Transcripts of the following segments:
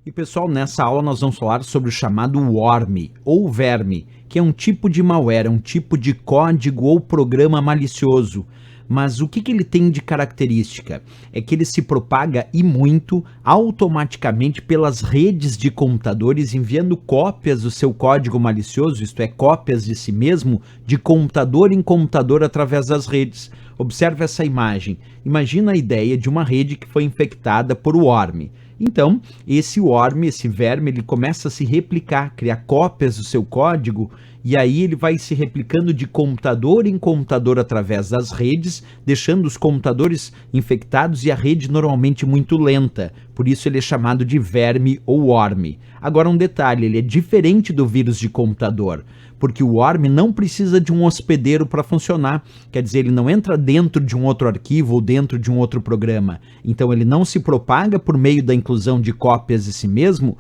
E pessoal, nessa aula nós vamos falar sobre o chamado worm, ou verme, que é um tipo de malware, um tipo de código ou programa malicioso. Mas o que ele tem de característica? É que ele se propaga e muito automaticamente pelas redes de computadores, enviando cópias do seu código malicioso, isto é, cópias de si mesmo, de computador em computador através das redes. Observe essa imagem. Imagina a ideia de uma rede que foi infectada por worm. Então, esse worm, esse verme, ele começa a se replicar, criar cópias do seu código, e aí ele vai se replicando de computador em computador através das redes, deixando os computadores infectados e a rede normalmente muito lenta. Por isso ele é chamado de verme ou worm. Agora um detalhe, ele é diferente do vírus de computador, porque o worm não precisa de um hospedeiro para funcionar, quer dizer, ele não entra dentro de um outro arquivo ou dentro de um outro programa, então ele não se propaga por meio da inclusão de cópias de si mesmo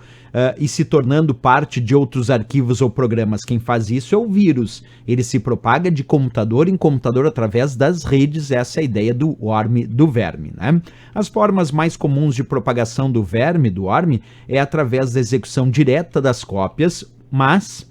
e se tornando parte de outros arquivos ou programas. Quem faz isso é o vírus, ele se propaga de computador em computador através das redes, essa é a ideia do worm, do verme, né? As formas mais comuns de propagação do verme, do worm, é através da execução direta das cópias, mas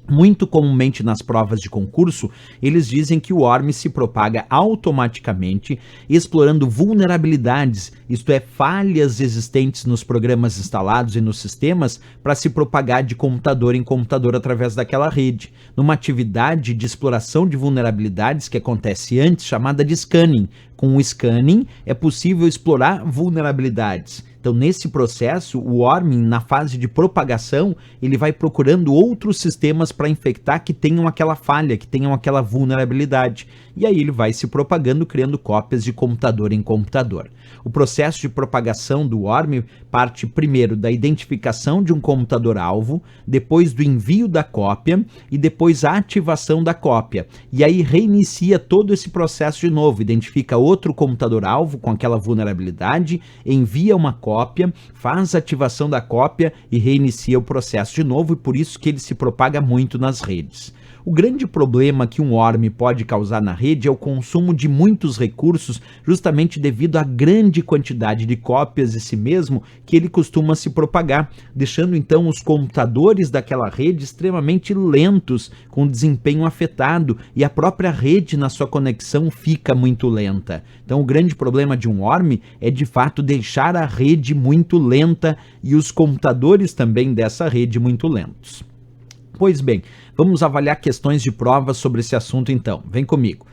muito comumente nas provas de concurso, eles dizem que o worm se propaga automaticamente, explorando vulnerabilidades, isto é, falhas existentes nos programas instalados e nos sistemas, para se propagar de computador em computador através daquela rede, numa atividade de exploração de vulnerabilidades que acontece antes, chamada de scanning. Com o scanning, é possível explorar vulnerabilidades. Então, nesse processo, o worm, na fase de propagação, ele vai procurando outros sistemas para infectar que tenham aquela falha, que tenham aquela vulnerabilidade. E aí ele vai se propagando, criando cópias de computador em computador. O processo de propagação do worm parte primeiro da identificação de um computador-alvo, depois do envio da cópia e depois a ativação da cópia. E aí reinicia todo esse processo de novo, identifica outro computador-alvo com aquela vulnerabilidade, envia uma cópia, faz a ativação da cópia e reinicia o processo de novo, e por isso que ele se propaga muito nas redes. O grande problema que um worm pode causar na rede é o consumo de muitos recursos, justamente devido à grande quantidade de cópias de si mesmo que ele costuma se propagar, deixando então os computadores daquela rede extremamente lentos, com desempenho afetado, e a própria rede na sua conexão fica muito lenta. Então o grande problema de um worm é de fato deixar a rede muito lenta e os computadores também dessa rede muito lentos. Pois bem, vamos avaliar questões de prova sobre esse assunto então. Vem comigo.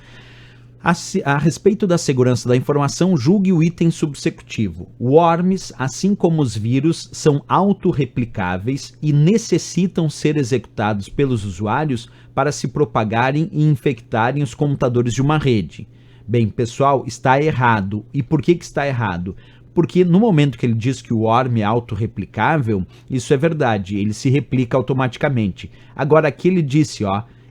A respeito da segurança da informação, julgue o item subsecutivo. Worms, assim como os vírus, são autorreplicáveis e necessitam ser executados pelos usuários para se propagarem e infectarem os computadores de uma rede. Bem, pessoal, está errado. E por que está errado? Porque no momento que ele diz que o worm é autorreplicável, isso é verdade, ele se replica automaticamente. Agora aqui ele disse,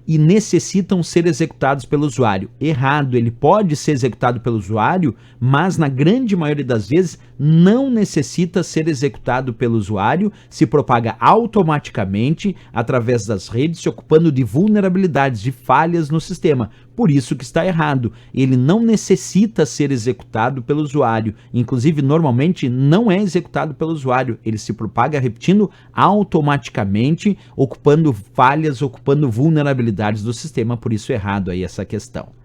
e necessitam ser executados pelo usuário. Errado, ele pode ser executado pelo usuário, mas na grande maioria das vezes não necessita ser executado pelo usuário, se propaga automaticamente através das redes, se ocupando de vulnerabilidades, de falhas no sistema. Por isso que está errado. Ele não necessita ser executado pelo usuário. Inclusive, normalmente não é executado pelo usuário. Ele se propaga, repetindo, automaticamente, ocupando falhas, ocupando vulnerabilidades do sistema. Por isso errado aí essa questão.